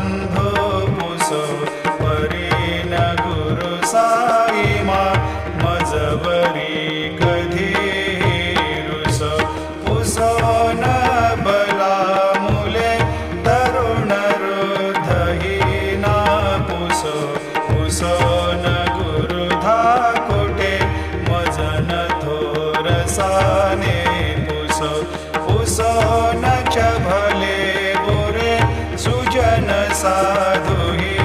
बंधु पुसो परीन गुरु साईमा मजवरी कधी रुसो पुसो न बला मुले तरुण रुधहीना पुसो पुसो न गुरु धाकोटे मजन थोरसाने पुसो पुसो न भले बुरे सुजन साधु ही